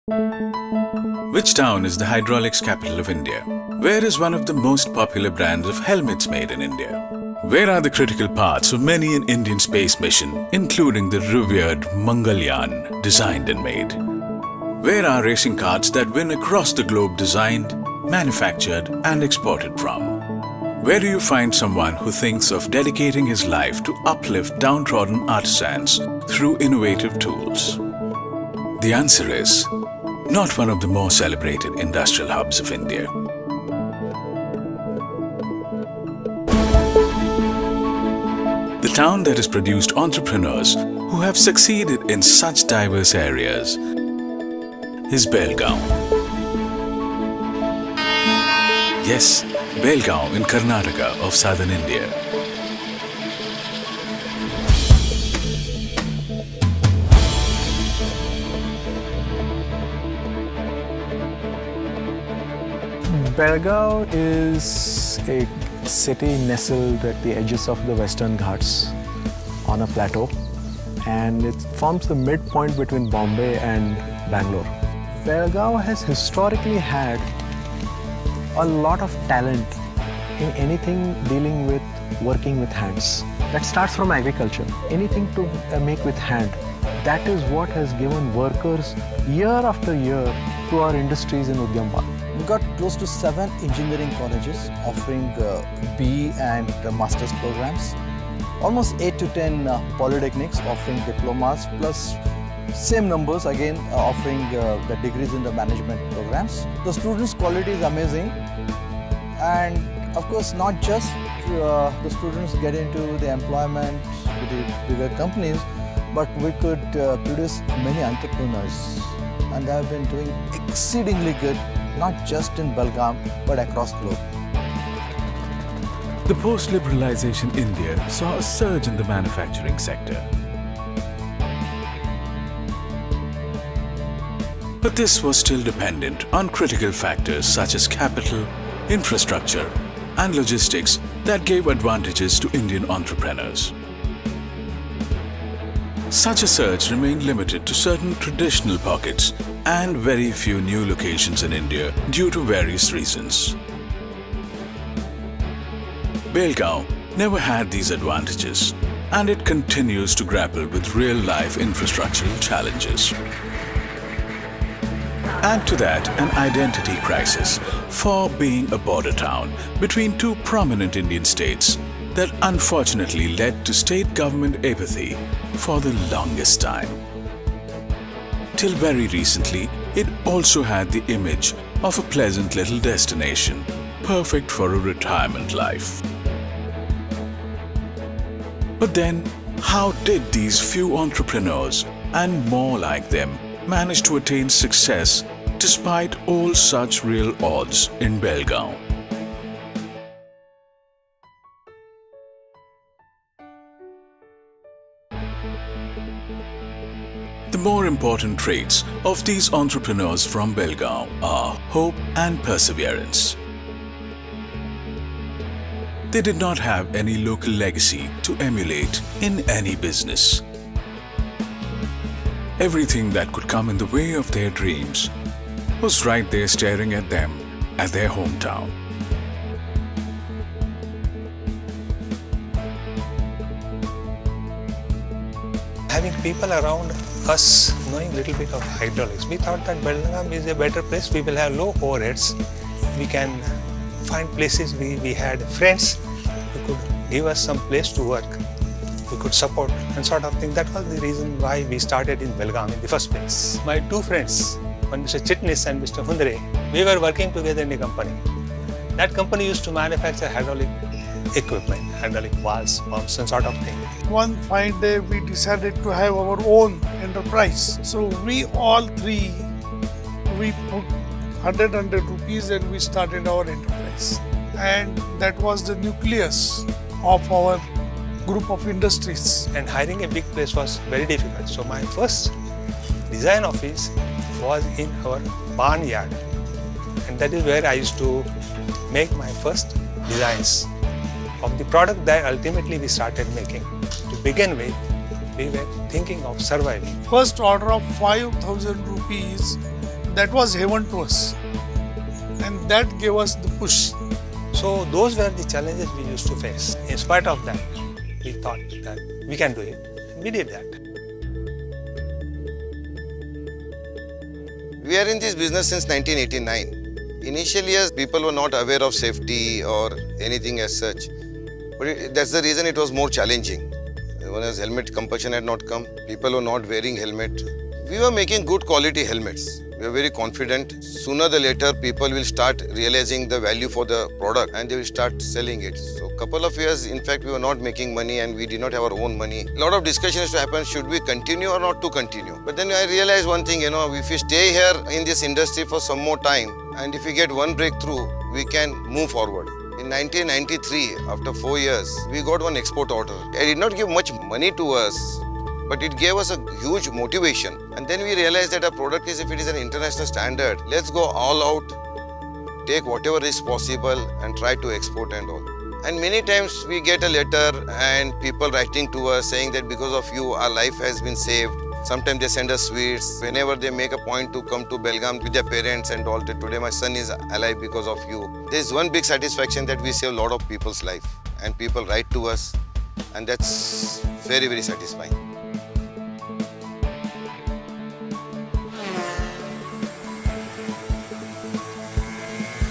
Which town is the hydraulics capital of India? Where is one of the most popular brands of helmets made in India? Where are the critical parts of many an Indian space mission, including the revered Mangalyaan, designed and made? Where are racing karts that win across the globe designed, manufactured and exported from? Where do you find someone who thinks of dedicating his life to uplift downtrodden artisans through innovative tools? The answer is not one of the more celebrated industrial hubs of India. The town that has produced entrepreneurs who have succeeded in such diverse areas is Belgaum. Yes, Belgaum in Karnataka of southern India. Belgaum is a city nestled at the edges of the Western Ghats on a plateau, and it forms the midpoint between Bombay and Bangalore. Belgaum has historically had a lot of talent in anything dealing with working with hands. That starts from agriculture. Anything to make with hand. That is what has given workers year after year to our industries in Udyam. We've got close to 7 engineering colleges offering BE and master's programs. Almost 8 to 10 polytechnics offering diplomas, plus same numbers again offering the degrees in the management programs. The students' quality is amazing, and of course not just the students get into the employment with the bigger companies, but we could produce many entrepreneurs, and they have been doing exceedingly good, not just in Belgaum but across the globe. The post-liberalization India saw a surge in the manufacturing sector. But this was still dependent on critical factors such as capital, infrastructure, and logistics that gave advantages to Indian entrepreneurs. Such a surge remained limited to certain traditional pockets and very few new locations in India due to various reasons. Belgaum never had these advantages, and it continues to grapple with real-life infrastructural challenges. Add to that an identity crisis for being a border town between two prominent Indian states that unfortunately led to state government apathy for the longest time. Till very recently, it also had the image of a pleasant little destination, perfect for a retirement life. But then, how did these few entrepreneurs, and more like them, manage to attain success despite all such real odds in Belgaum? The more important traits of these entrepreneurs from Belgaum are hope and perseverance. They did not have any local legacy to emulate in any business. Everything that could come in the way of their dreams was right there staring at them at their hometown. Having people around us knowing a little bit of hydraulics, we thought that Belgaum is a better place. We will have low overheads. We can find places. We had friends who could give us some place to work. We could support and sort of thing. That was the reason why we started in Belgaum in the first place. My two friends, one Mr. Chitnis and Mr. Hundre, we were working together in a company. That company used to manufacture hydraulic equipment, hydraulic valves, pumps and sort of thing. One fine day we decided to have our own enterprise. So we all three, we put 100 rupees and we started our enterprise. And that was the nucleus of our group of industries. And hiring a big place was very difficult. So my first design office was in our barnyard. And that is where I used to make my first designs of the product that ultimately we started making. To begin with, we were thinking of surviving. First order of 5,000 rupees that was heaven to us. And that gave us the push. So those were the challenges we used to face. In spite of that, we thought that we can do it. We did that. We are in this business since 1989. Initially, as people were not aware of safety or anything as such. But that's the reason it was more challenging. When as helmet compulsion had not come, people were not wearing helmet. We were making good quality helmets. We are very confident. Sooner or later, people will start realizing the value for the product and they will start selling it. So couple of years, in fact, we were not making money and we did not have our own money. A lot of discussion has to happen, should we continue or not to continue? But then I realized one thing, if we stay here in this industry for some more time and if we get one breakthrough, we can move forward. In 1993, after 4 years, we got one export order. It did not give much money to us, but it gave us a huge motivation. And then we realized that our product is, if it is an international standard, let's go all out, take whatever is possible and try to export and all. And many times we get a letter and people writing to us saying that because of you, our life has been saved. Sometimes they send us sweets. Whenever they make a point to come to Belgaum with their parents and all that, today my son is alive because of you. There's one big satisfaction that we save a lot of people's life and people write to us, and that's very, very satisfying.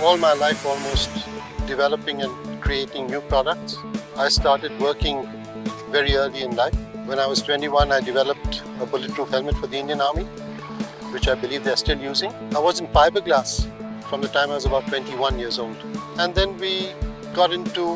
All my life almost developing and creating new products. I started working very early in life. When I was 21, I developed a bulletproof helmet for the Indian Army, which I believe they're still using. I was in fiberglass from the time I was about 21 years old. And then we got into,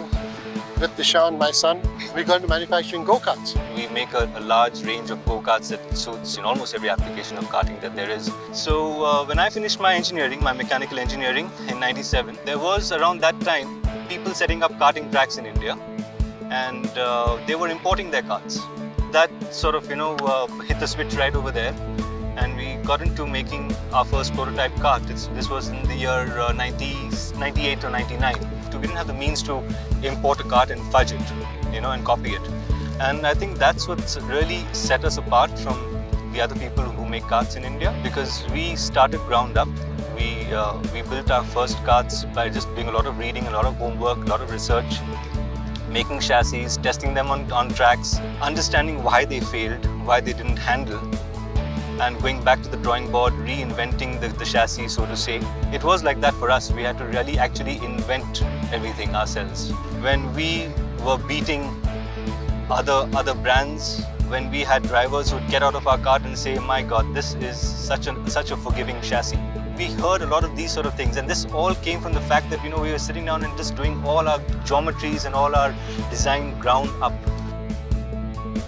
with Dishan, my son, we got into manufacturing go-karts. We make a large range of go-karts that suits in almost every application of karting that there is. So when I finished my engineering, my mechanical engineering in '97, there was around that time people setting up karting tracks in India, and they were importing their karts. That sort of, hit the switch right over there, and we got into making our first prototype kart. This was in the year 98 or 99. So we didn't have the means to import a kart and fudge it, and copy it. And I think that's what's really set us apart from the other people who make karts in India, because we started ground up. We built our first karts by just doing a lot of reading, a lot of homework, a lot of research, making chassis, testing them on tracks, understanding why they failed, why they didn't handle, and going back to the drawing board, reinventing the chassis, so to say. It was like that for us. We had to really actually invent everything ourselves. When we were beating other brands, when we had drivers who would get out of our kart and say, my God, this is such a forgiving chassis. We heard a lot of these sort of things, and this all came from the fact that we were sitting down and just doing all our geometries and all our design ground up.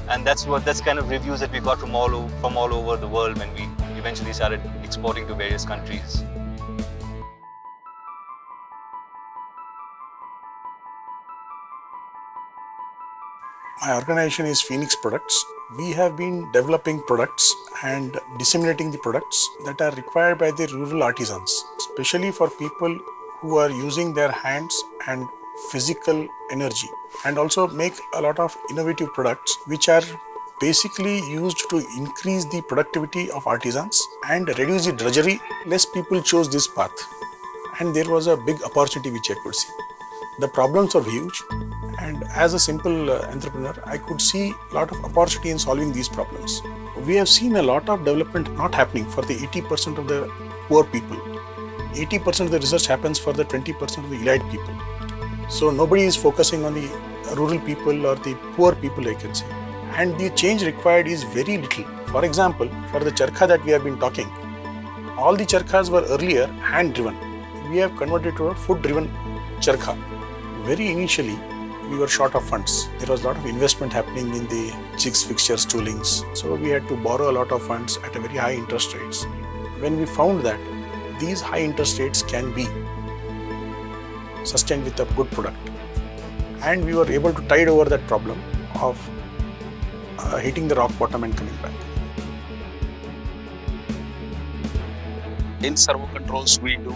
And that's kind of reviews that we got from all over the world when we eventually started exporting to various countries. My organization is Phoenix Products. We have been developing products and disseminating the products that are required by the rural artisans, especially for people who are using their hands and physical energy, and also make a lot of innovative products which are basically used to increase the productivity of artisans and reduce the drudgery. Less people chose this path, and there was a big opportunity which I could see. The problems are huge, and as a simple entrepreneur, I could see a lot of opportunity in solving these problems. We have seen a lot of development not happening for the 80% of the poor people. 80% of the research happens for the 20% of the elite people. So nobody is focusing on the rural people or the poor people, I can say. And the change required is very little. For example, for the charkha that we have been talking, all the charkhas were earlier hand-driven. We have converted to a foot-driven charkha. Very initially, we were short of funds. There was a lot of investment happening in the jigs, fixtures, toolings. So we had to borrow a lot of funds at a very high interest rates. When we found that these high interest rates can be sustained with a good product, and we were able to tide over that problem of hitting the rock bottom and coming back. In servo controls, we do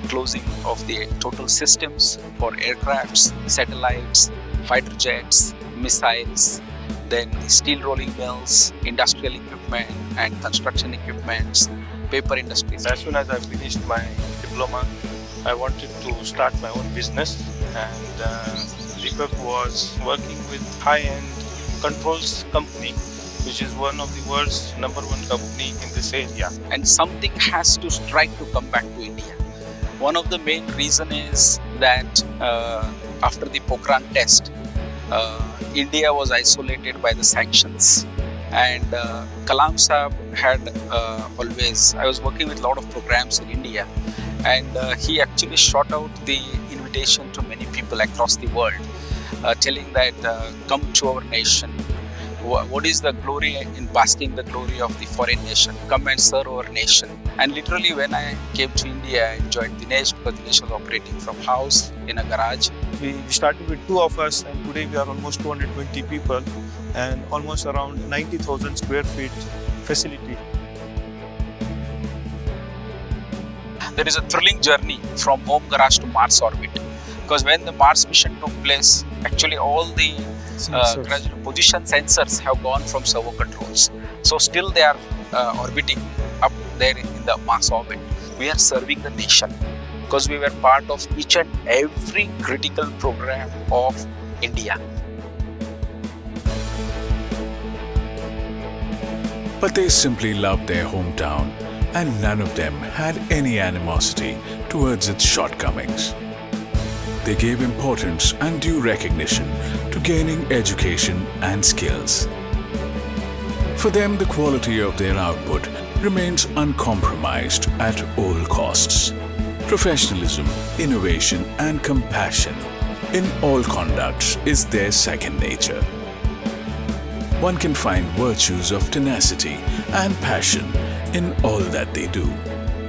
closing of the total systems for aircrafts, satellites, fighter jets, missiles, then steel rolling mills, industrial equipment and construction equipments, paper industries. As soon as I finished my diploma, I wanted to start my own business, and Deepak was working with high-end controls company, which is one of the world's #1 company in this area. And something has to strike to come back to India. One of the main reason is that after the Pokhran test, India was isolated by the sanctions. And Kalam Saab had always, I was working with a lot of programs in India, and he actually shot out the invitation to many people across the world, telling that come to our nation. What is the glory in basking the glory of the foreign nation? Come and serve our nation. And literally when I came to India, I enjoyed Dinesh, because Dinesh was operating from house in a garage. We started with 2 of us, and today we are almost 220 people and almost around 90,000 square feet facility. There is a thrilling journey from home garage to Mars orbit, because when the Mars mission took place, actually all the position sensors have gone from servo controls. So still they are orbiting up there in the Mars orbit. We are serving the nation because we were part of each and every critical program of India. But they simply loved their hometown, and none of them had any animosity towards its shortcomings. They gave importance and due recognition to gaining education and skills. For them, the quality of their output remains uncompromised at all costs. Professionalism, innovation, and compassion in all conducts is their second nature. One can find virtues of tenacity and passion in all that they do.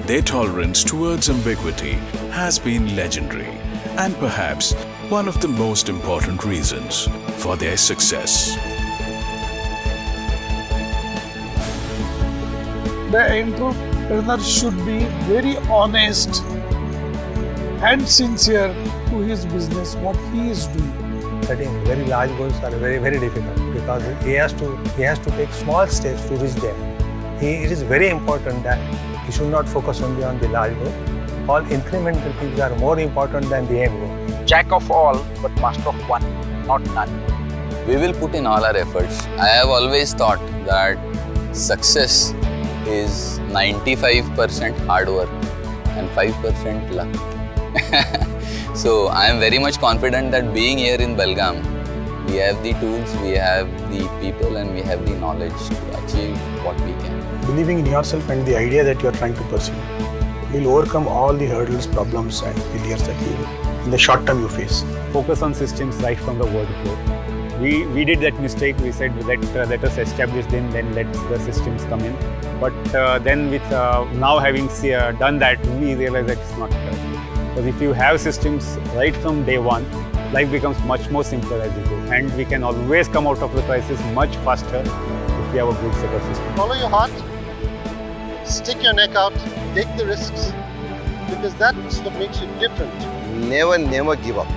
Their tolerance towards ambiguity has been legendary, and perhaps one of the most important reasons for their success. The entrepreneur should be very honest and sincere to his business, what he is doing. Setting very large goals are very difficult, because he has to take small steps to reach there. It is very important that he should not focus only on the large goal. All incremental things are more important than the end goal. Jack of all, but master of one, not none. We will put in all our efforts. I have always thought that success is 95% hard work and 5% luck. So I am very much confident that being here in Belgaum, we have the tools, we have the people, and we have the knowledge to achieve what we can. Believing in yourself and the idea that you are trying to pursue will overcome all the hurdles, problems and failures that in the short term you face. Focus on systems right from the word go. We did that mistake. We said let us establish them, then let the systems come in. But then with now having done that, we realize that it's not correct. Because if you have systems right from day one, life becomes much more simpler as you go, and we can always come out of the crisis much faster if we have a good set of systems. Follow your heart, stick your neck out, take the risks, because that's what makes you different. Never give up.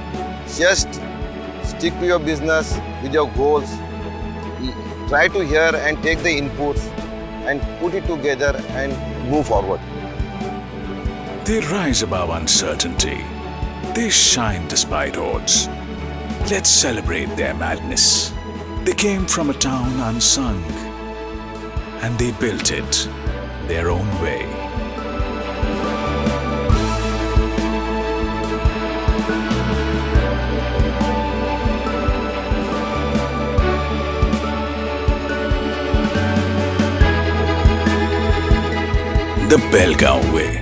Just stick to your business with your goals. Try to hear and take the inputs and put it together and move forward. They rise above uncertainty. They shine despite odds. Let's celebrate their madness. They came from a town unsung, and they built it their own way. The Belgaum way.